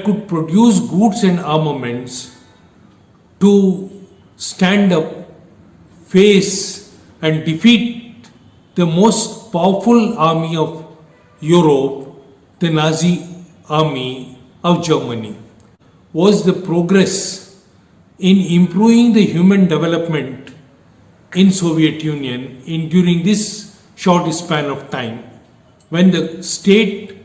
could produce goods and armaments to stand up, face, and defeat the most powerful army of Europe, the Nazi army of Germany, was the progress in improving the human development in Soviet Union during this short span of time, when the state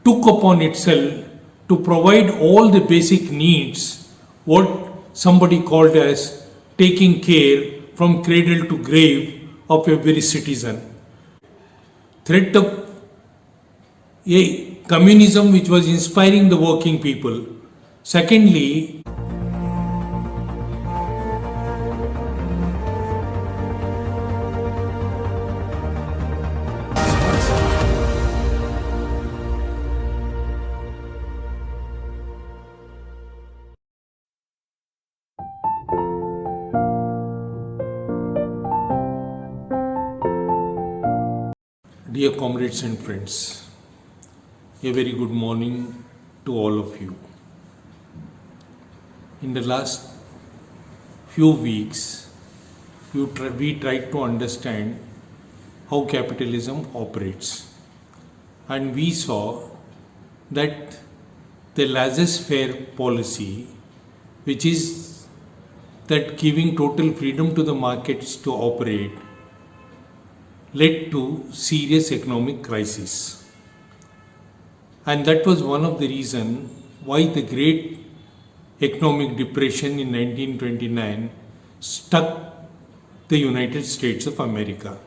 took upon itself to provide all the basic needs, what somebody called as taking care from cradle to grave of every citizen. Threat of a communism which was inspiring the working people. Secondly, dear comrades and friends, a very good morning to all of you. In the last few weeks, we tried to understand how capitalism operates, and we saw that the laissez-faire policy, which is that giving total freedom to the markets to operate, led to serious economic crisis. And that was one of the reasons why the great economic depression in 1929 struck the United States of America.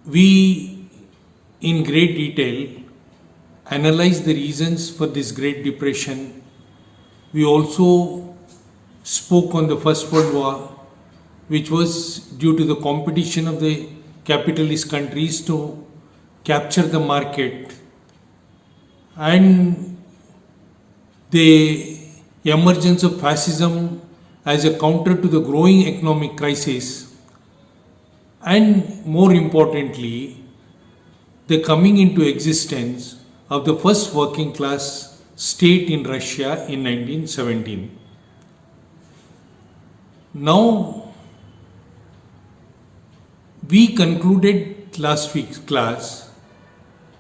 We, in great detail, analyzed the reasons for this Great Depression. We also spoke on the First World War, which was due to the competition of the capitalist countries to capture the market, and the emergence of fascism as a counter to the growing economic crisis, and more importantly, the coming into existence of the first working class state in Russia in 1917. Now, we concluded last week's class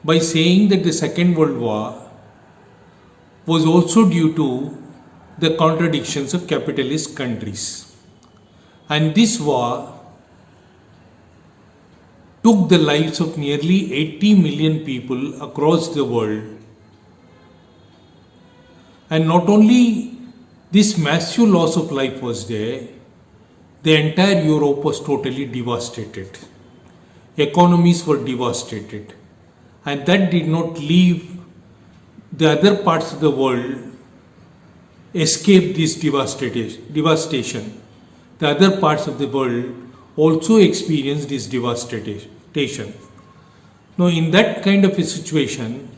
by saying that the Second World War was also due to the contradictions of capitalist countries. And this war took the lives of nearly 80 million people across the world. And not only this massive loss of life was there, the entire Europe was totally devastated. Economies were devastated. And that did not leave the other parts of the world escape this devastation. The other parts of the world also experienced this devastation. Now, in that kind of a situation,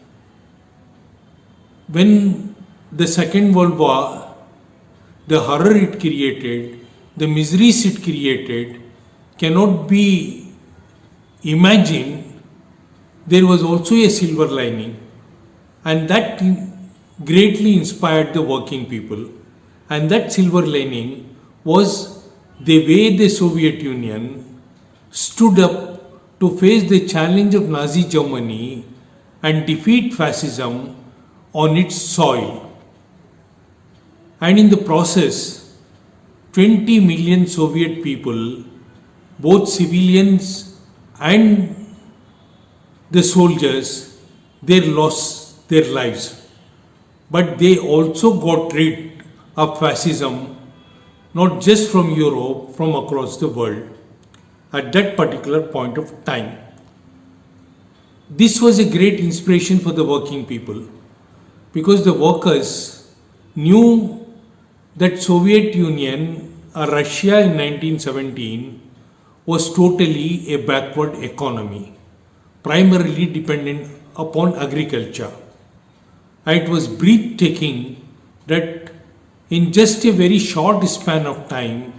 when the Second World War, the horror it created, the miseries it created cannot be imagined, there was also a silver lining, and that greatly inspired the working people. And that silver lining was the way the Soviet Union stood up to face the challenge of Nazi Germany and defeat fascism on its soil. And in the process, 20 million Soviet people, both civilians and the soldiers, they lost their lives. But they also got rid of fascism, not just from Europe, from across the world, at that particular point of time. This was a great inspiration for the working people, because the workers knew that Soviet Union or Russia in 1917 was totally a backward economy, primarily dependent upon agriculture. And it was breathtaking that in just a very short span of time,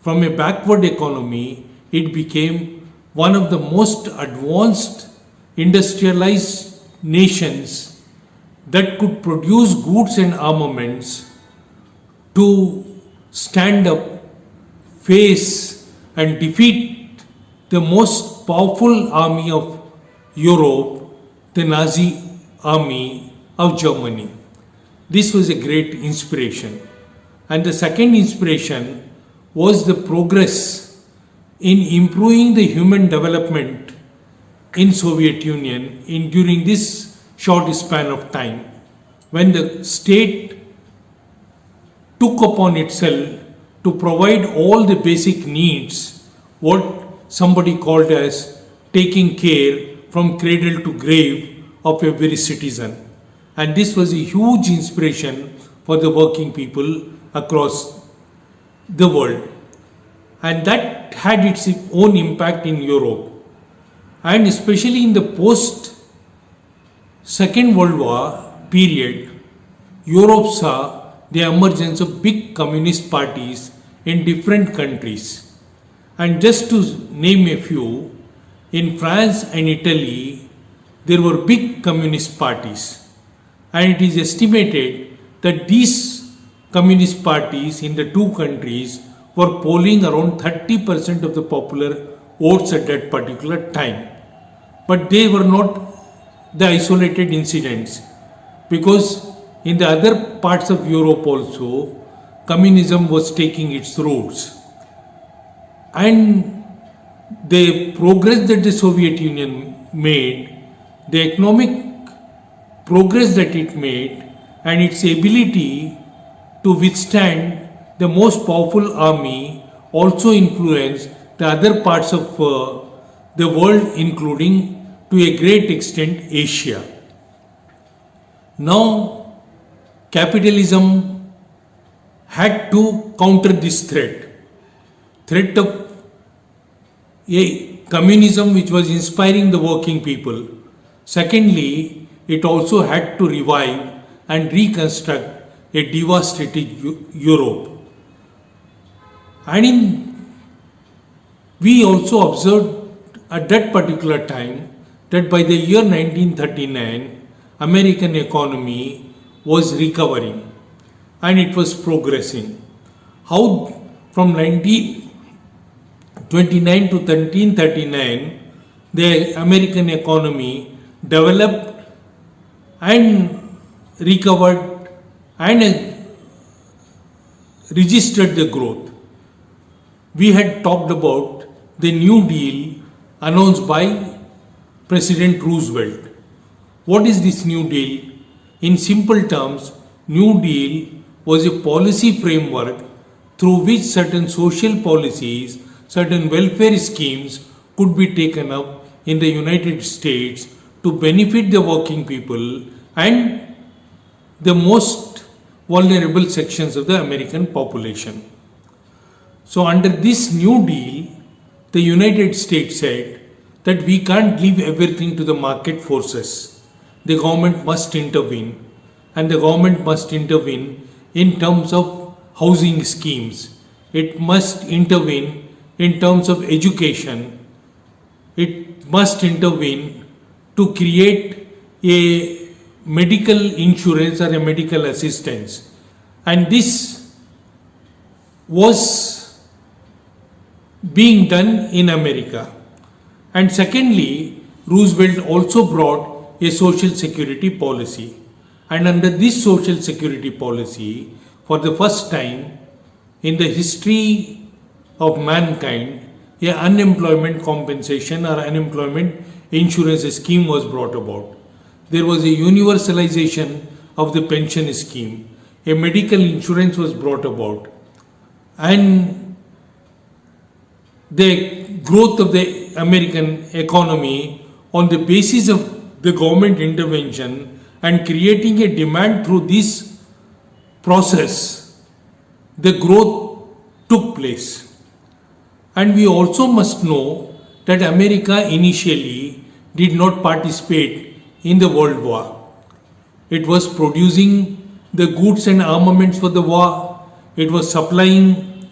from a backward economy, it became one of the most advanced industrialized nations that could produce goods and armaments to stand up, face, and defeat the most powerful army of Europe, the Nazi army of Germany. This was a great inspiration. And the second inspiration was the progress in improving the human development in Soviet Union during this short span of time, when the state took upon itself to provide all the basic needs, what somebody called as taking care from cradle to grave of every citizen. And this was a huge inspiration for the working people across the world. And that had its own impact in Europe. And especially in the post Second World War period, Europe saw the emergence of big communist parties in different countries. And just to name a few, in France and Italy, there were big communist parties. And it is estimated that these communist parties in the two countries were polling around 30% of the popular votes at that particular time. But they were not the isolated incidents, because in the other parts of Europe also, communism was taking its roots. And the progress that the Soviet Union made, the economic progress that it made, and its ability to withstand the most powerful army also influenced the other parts of the world, including to a great extent Asia. Now, capitalism had to counter this threat of a communism which was inspiring the working people. Secondly, it also had to revive and reconstruct a devastated Europe. And we also observed at that particular time that by the year 1939, American economy was recovering and it was progressing. How from 1929 to 1939, the American economy developed and recovered and registered the growth. We had talked about the New Deal announced by President Roosevelt. What is this New Deal? In simple terms, New Deal was a policy framework through which certain social policies, certain welfare schemes could be taken up in the United States to benefit the working people and the most vulnerable sections of the American population. So under this New Deal, the United States said that we can't leave everything to the market forces. The government must intervene, and the government must intervene in terms of housing schemes. It must intervene in terms of education. It must intervene to create a medical insurance or a medical assistance. And this was being done in America. And secondly, Roosevelt also brought a social security policy. And under this social security policy, for the first time in the history of mankind, a unemployment compensation or unemployment insurance scheme was brought about. There was a universalization of the pension scheme. A medical insurance was brought about. And the growth of the American economy on the basis of the government intervention and creating a demand through this process, the growth took place. And we also must know that America initially did not participate in the World War. It was producing the goods and armaments for the war. It was supplying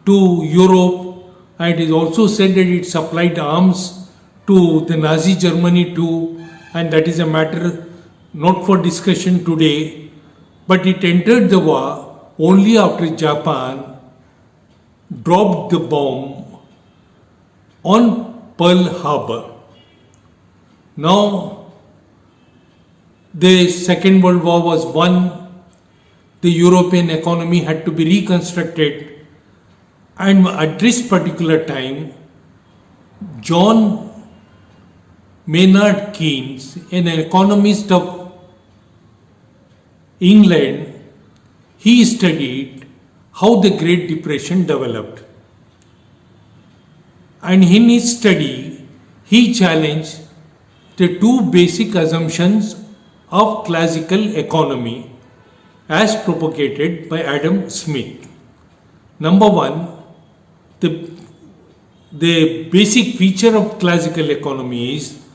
to Europe, and it is also said that it supplied arms to the Nazi Germany too, and that is a matter not for discussion today, but it entered the war only after Japan dropped the bomb on Pearl Harbor. Now, the Second World War was won, the European economy had to be reconstructed, and at this particular time, John Maynard Keynes, an economist of England, he studied how the Great Depression developed. And in his study, he challenged the two basic assumptions of classical economy as propagated by Adam Smith. Number one, the basic feature of classical economy is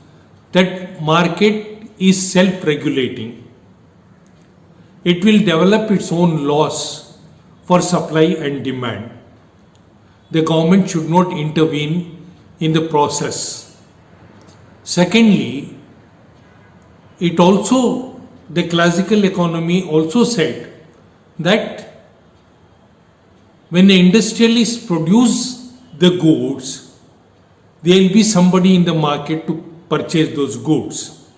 that market is self-regulating. It will develop its own laws for supply and demand. The government should not intervene in the process. Secondly, the classical economy also said that when the industrialists produce the goods, there will be somebody in the market to purchase those goods.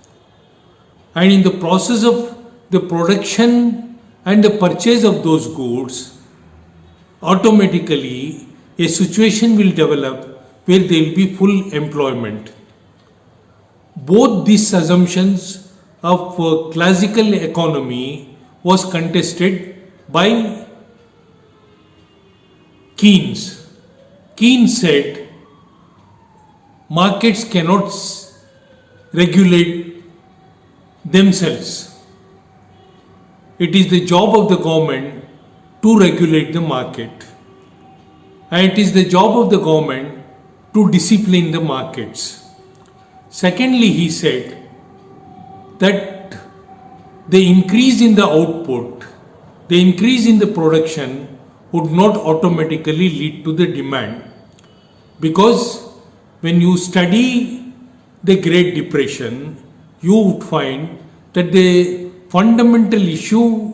And in the process of the production and the purchase of those goods, automatically a situation will develop where there will be full employment. Both these assumptions of classical economy was contested by Keynes. Keynes said markets cannot regulate themselves. It is the job of the government to regulate the market. And it is the job of the government to discipline the markets. Secondly, he said that the increase in the output, the increase in the production would not automatically lead to the demand. Because when you study the Great Depression, you would find that the fundamental issue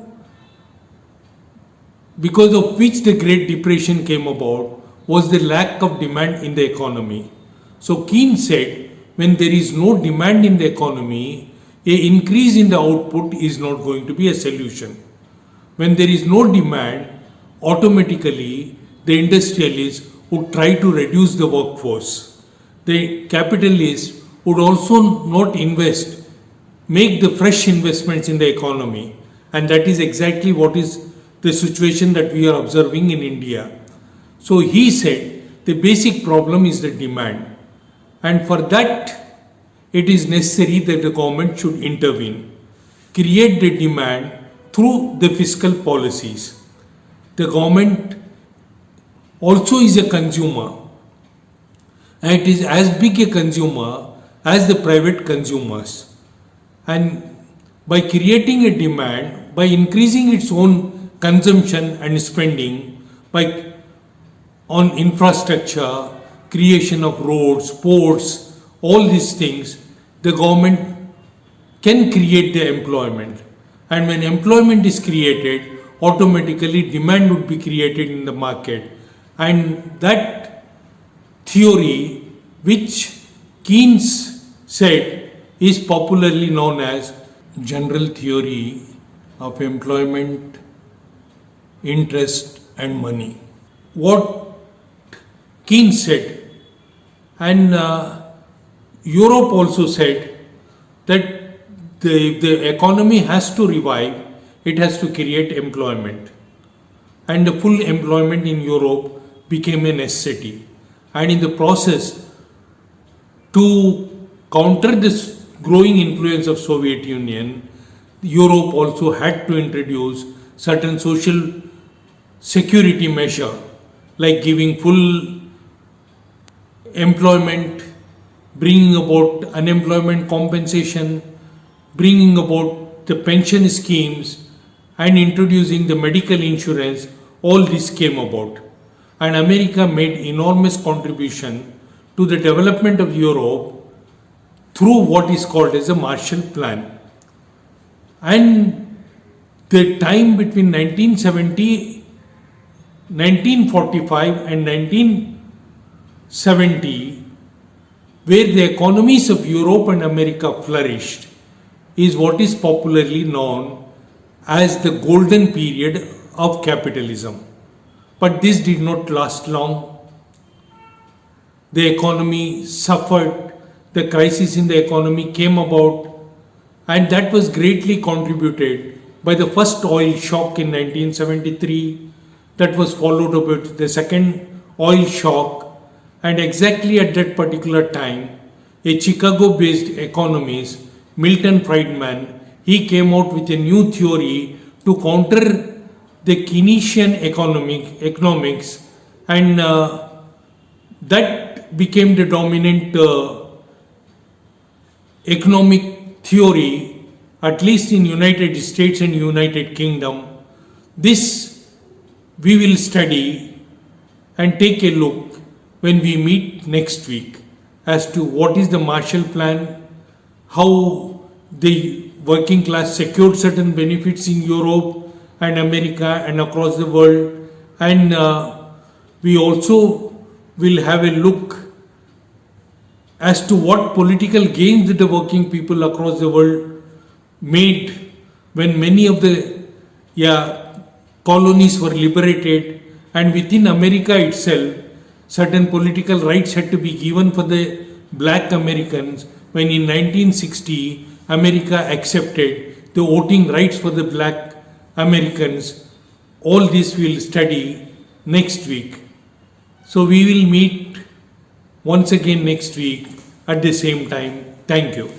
because of which the Great Depression came about was the lack of demand in the economy. So Keynes said, when there is no demand in the economy, an increase in the output is not going to be a solution. When there is no demand, automatically the industrialists would try to reduce the workforce. The capitalists would also not invest, make the fresh investments in the economy. And that is exactly what is the situation that we are observing in India. So he said the basic problem is the demand. And for that, it is necessary that the government should intervene, create the demand through the fiscal policies. The government also is a consumer, and it is as big a consumer as the private consumers. And by creating a demand, by increasing its own consumption and spending, on infrastructure, creation of roads, ports, all these things, the government can create the employment. And when employment is created, automatically demand would be created in the market. And that theory, which Keynes said, is popularly known as general theory of employment, interest and money. What Keynes said, and Europe also said, that the economy has to revive, it has to create employment. And the full employment in Europe became a necessity. And in the process, to counter this growing influence of Soviet Union, Europe also had to introduce certain social security measure, like giving full employment, bringing about unemployment compensation, bringing about the pension schemes, and introducing the medical insurance. All this came about. And America made enormous contribution to the development of Europe through what is called as a Marshall Plan. And the time between 1970, 1945 and 1970, where the economies of Europe and America flourished, is what is popularly known as the golden period of capitalism. But this did not last long. The economy suffered, the crisis in the economy came about, and that was greatly contributed by the first oil shock in 1973, that was followed up with the second oil shock, and exactly at that particular time, a Chicago-based economist, Milton Friedman, he came out with a new theory to counter the Keynesian economics, and that became the dominant economic theory, at least in United States and United Kingdom. This we will study and take a look when we meet next week as to what is the Marshall Plan, how the working class secured certain benefits in Europe and America and across the world, and we also will have a look as to what political gains the working people across the world made when many of the colonies were liberated, and within America itself certain political rights had to be given for the black Americans when in 1960 America accepted the voting rights for the black Americans. All this we'll study next week. So we will meet once again next week at the same time. Thank you.